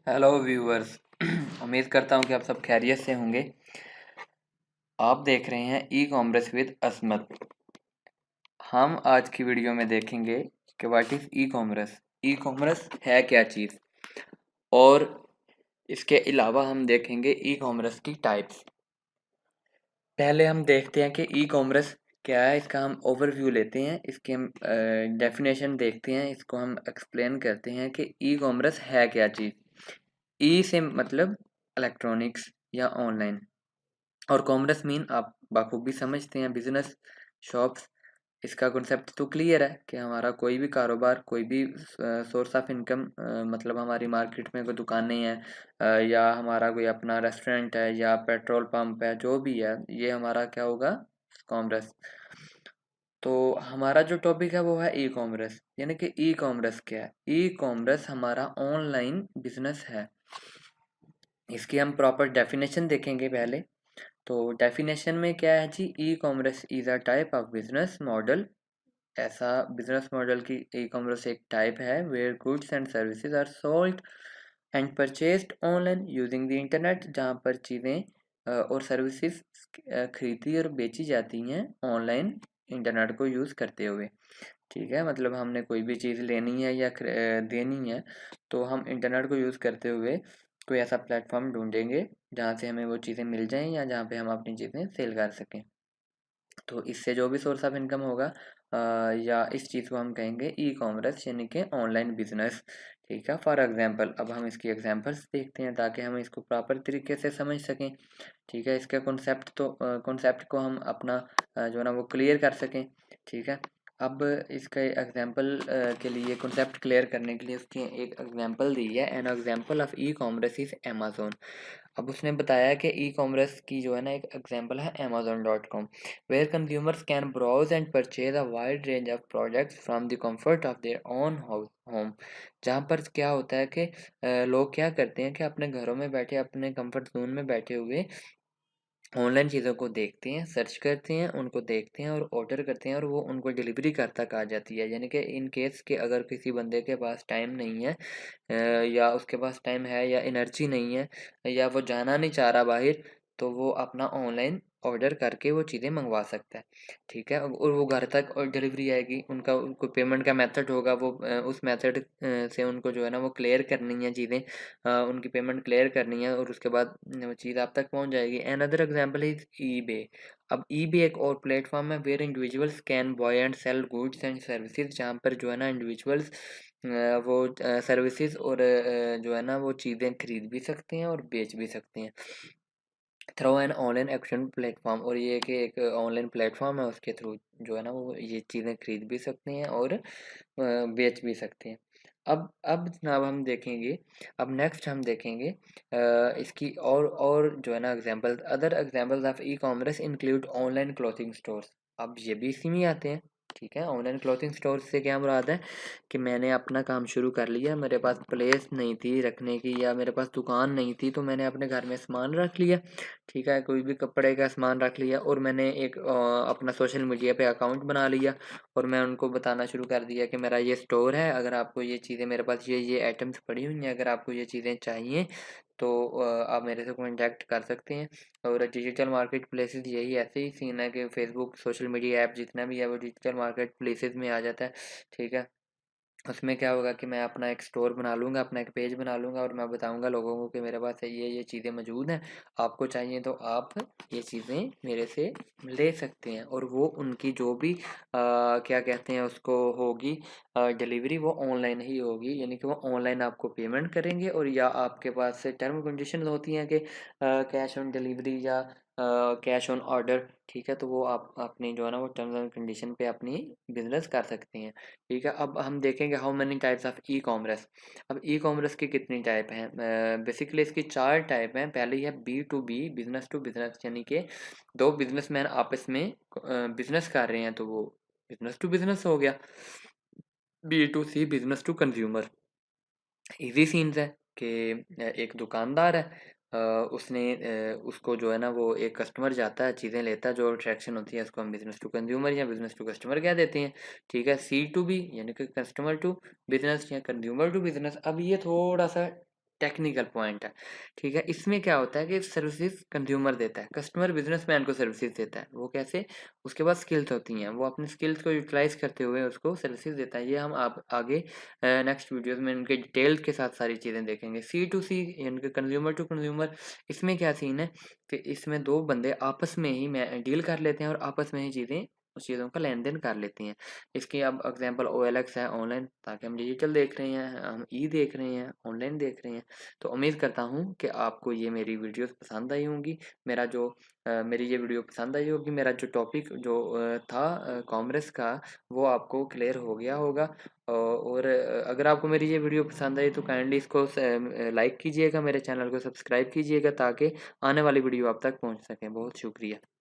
Hello viewers. उम्मीद करता हूँ कि आप सब खैरियत से होंगे। आप देख रहे हैं ई कॉमर्स विद असमत। हम आज की वीडियो में देखेंगे कि what is e commerce. E commerce है क्या चीज़, और इसके अलावा हम देखेंगे ई कॉमर्स की टाइप्स। पहले हम देखते हैं कि ई कॉमर्स क्या है। इसका हम ओवरव्यू लेते हैं, इसके हम डेफिनेशन देखते हैं, इसको हम एक्सप्लेन करते हैं कि ई कॉमर्स है क्या चीज़। ई से मतलब इलेक्ट्रॉनिक्स या ऑनलाइन, और कॉमर्स मीन आप बखूबी समझते हैं बिजनेस, शॉप्स। इसका कॉन्सेप्ट तो क्लियर है कि हमारा कोई भी कारोबार, कोई भी सोर्स ऑफ इनकम, मतलब हमारी मार्केट में कोई दुकानें हैं, या हमारा कोई अपना रेस्टोरेंट है या पेट्रोल पंप है, जो भी है, ये हमारा क्या होगा, कॉमर्स। तो हमारा जो टॉपिक है वो है ई कॉमर्स। यानी कि ई कॉमर्स क्या है? ई कॉमर्स हमारा ऑनलाइन बिजनेस है। इसकी हम प्रॉपर डेफिनेशन देखेंगे पहले। तो डेफिनेशन में क्या है जी, e commerce is a type of business model. ऐसा बिजनेस मॉडल की ई कॉमर्स एक टाइप है where goods and services are sold and purchased online using the internet, जहाँ पर चीज़ें और सर्विसेज खरीदी और बेची जाती हैं ऑनलाइन, इंटरनेट को यूज़ करते हुए। ठीक है, मतलब हमने कोई भी चीज़ लेनी है या देनी है, तो हम इंटरनेट को यूज़ करते हुए कोई ऐसा प्लेटफॉर्म ढूंढेंगे जहाँ से हमें वो चीज़ें मिल जाएं या जहाँ पे हम अपनी चीज़ें सेल कर सकें। तो इससे जो भी सोर्स ऑफ इनकम होगा, या इस चीज़ को हम कहेंगे ई कॉमर्स, यानी कि ऑनलाइन बिजनेस। ठीक है, फॉर एग्जांपल अब हम इसकी एग्जांपल्स देखते हैं ताकि हम इसको प्रॉपर तरीके से समझ सकें। ठीक है, इसका कॉन्सेप्ट को हम अपना जो है ना वो क्लियर कर सकें। ठीक है, अब इसका एग्जांपल के लिए, कॉन्सेप्ट क्लियर करने के लिए उसकी एक एग्जांपल दी है। An example of E commerce is Amazon. अब उसने बताया कि ई कॉमर्स की जो है ना एक एग्जांपल है amazon.com, where consumers can browse and purchase a wide range of products from the comfort of their own home. जहाँ पर क्या होता है कि लोग क्या करते हैं कि अपने घरों में बैठे, अपने कंफर्ट जोन में बैठे हुए ऑनलाइन चीज़ों को देखते हैं, सर्च करते हैं, उनको देखते हैं और ऑर्डर करते हैं, और वो उनको डिलीवरी कर तक आ जाती है। यानी कि इन केस के अगर किसी बंदे के पास टाइम नहीं है, या उसके पास टाइम है या एनर्जी नहीं है, या वो जाना नहीं चाह रहा बाहर, तो वो अपना ऑनलाइन ऑर्डर करके वो चीज़ें मंगवा सकता है। ठीक है, और वो घर तक और डिलीवरी आएगी। उनका उनको पेमेंट का मेथड होगा, वो उस मेथड से उनको जो है ना वो क्लियर करनी है चीज़ें, उनकी पेमेंट क्लियर करनी है, और उसके बाद वो चीज़ आप तक पहुंच जाएगी। Another example is eBay. अब ईबे एक और प्लेटफॉर्म है where individuals can buy and sell goods and services, जहाँ पर जो है ना इंडिविजुअल्स वो सर्विसेज और जो है ना वो चीज़ें खरीद भी सकते हैं और बेच भी सकते हैं through an online action platform. और ये कि एक ऑनलाइन प्लेटफॉर्म है, उसके थ्रू जो है ना वो ये चीज़ें खरीद भी सकते हैं और बेच भी सकते हैं। अब जनाब हम देखेंगे, अब नेक्स्ट हम देखेंगे इसकी और जो है ना example, other examples of e commerce include online clothing stores. अब ये भी इसी में आते हैं। ठीक है, ऑनलाइन क्लॉथिंग स्टोर से क्या मुराद है कि मैंने अपना काम शुरू कर लिया, मेरे पास प्लेस नहीं थी रखने की, या मेरे पास दुकान नहीं थी, तो मैंने अपने घर में सामान रख लिया। ठीक है, कोई भी कपड़े का सामान रख लिया, और मैंने एक अपना सोशल मीडिया पे अकाउंट बना लिया, और मैं उनको बताना शुरू कर दिया कि मेरा ये स्टोर है, अगर आपको ये चीज़ें, मेरे पास ये आइटम्स पड़ी हुई हैं, अगर आपको ये चीज़ें चाहिए तो आप मेरे से कॉन्टैक्ट कर सकते हैं। और डिजिटल मार्केट प्लेसेस यही ऐसे ही सीन है कि फेसबुक, सोशल मीडिया ऐप जितना भी है वो डिजिटल मार्केट प्लेसेस में आ जाता है। ठीक है, उसमें क्या होगा कि मैं अपना एक स्टोर बना लूँगा, अपना एक पेज बना लूँगा, और मैं बताऊँगा लोगों को कि मेरे पास ये चीज़ें मौजूद हैं, आपको चाहिए तो आप ये चीज़ें मेरे से ले सकते हैं। और वो उनकी जो भी क्या कहते हैं उसको होगी डिलीवरी, वो ऑनलाइन ही होगी। यानी कि वो ऑनलाइन आपको पेमेंट करेंगे, और या आपके पास से टर्म कंडीशन होती हैं कि कैश ऑन डिलीवरी या कैश ऑन ऑर्डर। ठीक है, तो वो आप अपनी जो है ना वो टर्म्स एंड कंडीशन पे अपनी बिजनेस कर सकते हैं। ठीक है, अब हम देखेंगे how many types of e commerce. अब ई कॉमर्स की कितनी टाइप हैं? बेसिकली इसकी 4 टाइप हैं। पहली है B to B, business to business, यानी कि दो बिजनेसमैन आपस में बिजनेस कर रहे हैं, तो वो बिजनेस टू बिजनेस हो गया। B to C, business to consumer. इजी सीन्स है कि एक दुकानदार है, उसने उसको जो है ना वो एक कस्टमर जाता है, चीज़ें लेता है, जो अट्रैक्शन होती है उसको हम बिजनेस टू कंज्यूमर या बिजनेस टू कस्टमर कह देते हैं। ठीक है, सी टू बी यानी कि कस्टमर टू बिजनेस या कंज्यूमर टू बिजनेस। अब ये थोड़ा सा टेक्निकल पॉइंट है, ठीक है। इसमें क्या होता है कि सर्विसेज कंज्यूमर देता है, कस्टमर बिजनेसमैन को सर्विसेज देता है। वो कैसे? उसके पास स्किल्स होती हैं, वो अपनी स्किल्स को यूटिलाइज करते हुए उसको सर्विसेज देता है। ये हम आप आगे नेक्स्ट वीडियोस में इनके डिटेल के साथ सारी चीज़ें देखेंगे। C2C यानी कि कंज्यूमर टू कंज्यूमर, इसमें क्या सीन है कि इसमें दो बंदे आपस में ही में डील कर लेते हैं और आपस में ही चीज़ें उस चीज़ों का लेन देन कर लेती हैं। इसकी अब एग्जांपल OLX है ऑनलाइन, ताकि हम डिजिटल देख रहे हैं, हम ई देख रहे हैं, ऑनलाइन देख रहे हैं। तो उम्मीद करता हूँ कि आपको ये मेरी वीडियोस पसंद आई होंगी। मेरी ये वीडियो पसंद आई होगी। मेरा जो टॉपिक जो था कॉमर्स का, वो आपको क्लियर हो गया होगा। और अगर आपको मेरी ये वीडियो पसंद आई तो काइंडली इसको लाइक कीजिएगा, मेरे चैनल को सब्सक्राइब कीजिएगा, ताकि आने वाली वीडियो आप तक पहुँच सकें। बहुत शुक्रिया।